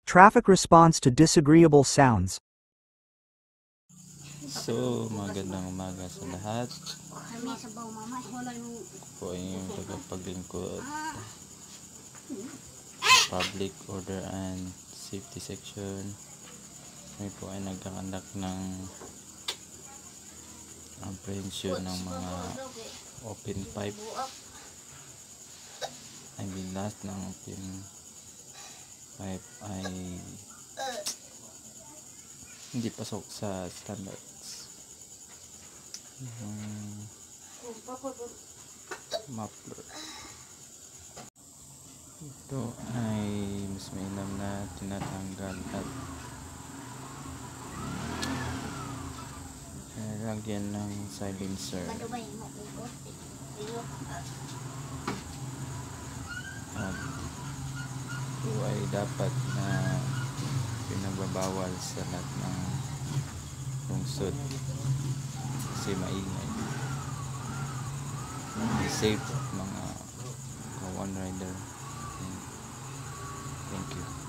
Traffic response to disagreeable sounds. So, magandang umaga sa lahat. Po ay yung tagapaglingkod Public Order and Safety Section. Kami po ay nagkakandak ng apprehension ng mga open pipe. I mean, last ng open pipe ay hindi pasok sa standards. Muffler. Ito ay mas mainam na tinatanggal at lagyan ng silencer. At ito ay dapat na pinababawal sa lahat ng lungsod kasi maingay. Be safe mga kawan rider. Thank you.